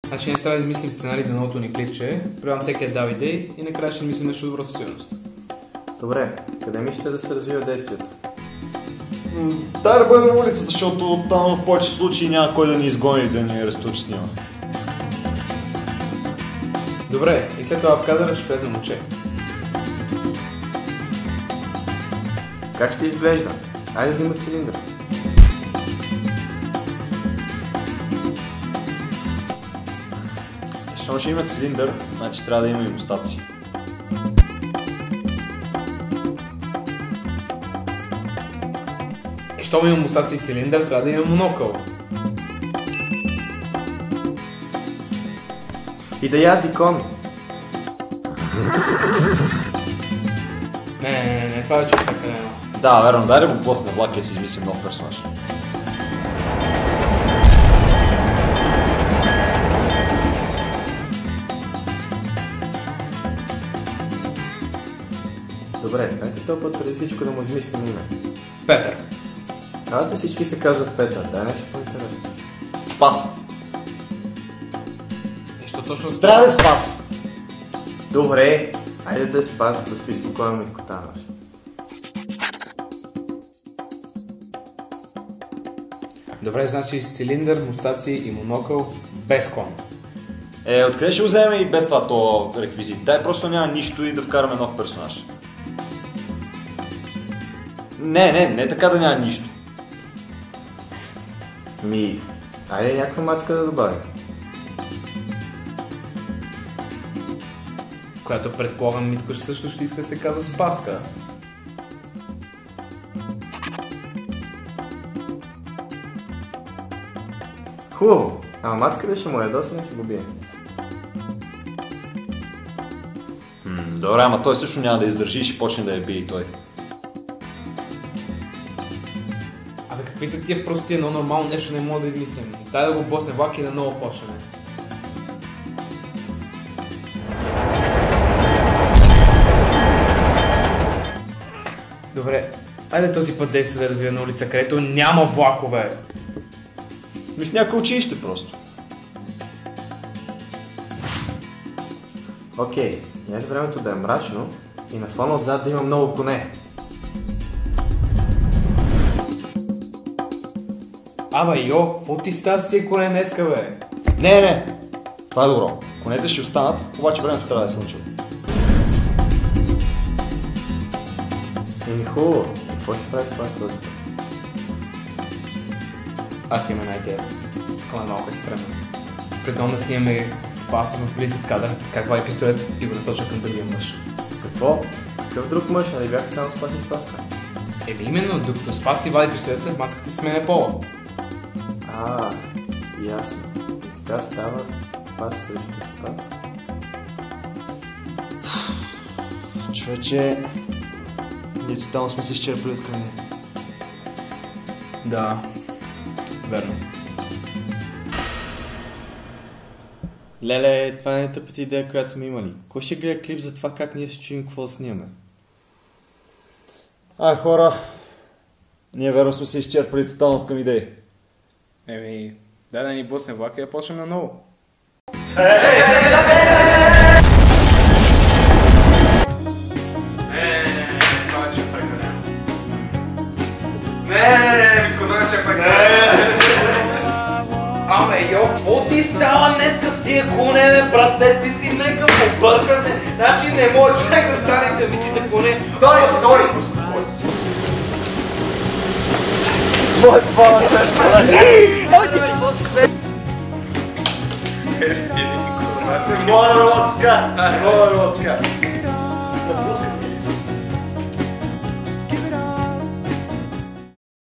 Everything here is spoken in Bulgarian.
Значи ние трябва да измислим сценарий за новото ни клипче, предлагам всеки дава идеи и накрая ще мислим нещо добро със сигурност. Добре, къде мислите да се развива действието? Дай да бъде на улицата, защото там в повече случаи няма кой да ни изгони и да ни арестува, че снима. Добре, и след това в кадъра ще влезе момче. Как ще изглежда? Айде да има цилиндър. Щом ще има цилиндър, значи трябва да има и мустаци. Щом има мустаци и цилиндър, трябва да има монокъл. И да язди кони. Не, това вече е прекалено. Да, верно, дай да го блъсне влак и да си измислим нов персонаж. Добре, дайте този път преди всичко да му измислим име. Петър. Давайте всички се казват Петър, дай нещо по-интересно. Спас! Нещо точно с Трябва да е Спас! Добре, айде да е Спас, да спи спокойно Митко наш. Добре, значи с цилиндър, мустаци и монокъл без кон. Откъде ще го вземем и без това то реквизит? Дай просто няма нищо и да вкараме нов персонаж. Не така да няма нищо. Айде някаква мацка да добавим. Която предполагам Митко също ще иска да се казва Спаска. Хубаво, ама мацката ще му е доста, не ще го бие. Добре, ама той също няма да издържи и ще почне да я бие и той. Абе какви са тия прости, едно нормално нещо не мога да измислим. Дай да го босне влак и да ново почнем. Добре, айде този път действо да развие на улица, където няма влакове. В някое училище просто. Окей, айде времето да е мрачно и на фона отзад да има много коне. Абе йо, какво ти става с тия коне днеска, бе? Не, това е добро. Конете ще останат, обаче времето трябва да е слънчево. Хубаво, какво ще прави Спас този път? Аз имам една идея. Ама е малко екстремно. Предварително да снимаме Спаса в близък кадър, как вади пистолет и го насоча към другия мъж. Какво? Какъв друг мъж? Нали бяха само Спас и Спаска? Именно, докато Спас си вади пистолета, мацката се сменя пола. Ясно. И така става Спас срещу Спас. Човече, ние тотално сме се изчерпали от края. Да, верно. Леле, това не е тъпата идея, която сме имали. Кой ще гледа клип за това как ние се чуем какво да снимаме? Хора, ние верно сме се изчерпали тотално от към идеи. Дай да ни блъсне влака и да почнем наново. Това вече е прекалено. Митко, това вече е прекалено. Абе, йо, какво ти става днеска с тия коне, бе, брате? Ти си нека побъркане. Значи не може човек да стане да мисли за коне. Той! Ой, ти си какво сме? Моя работка! Напускам.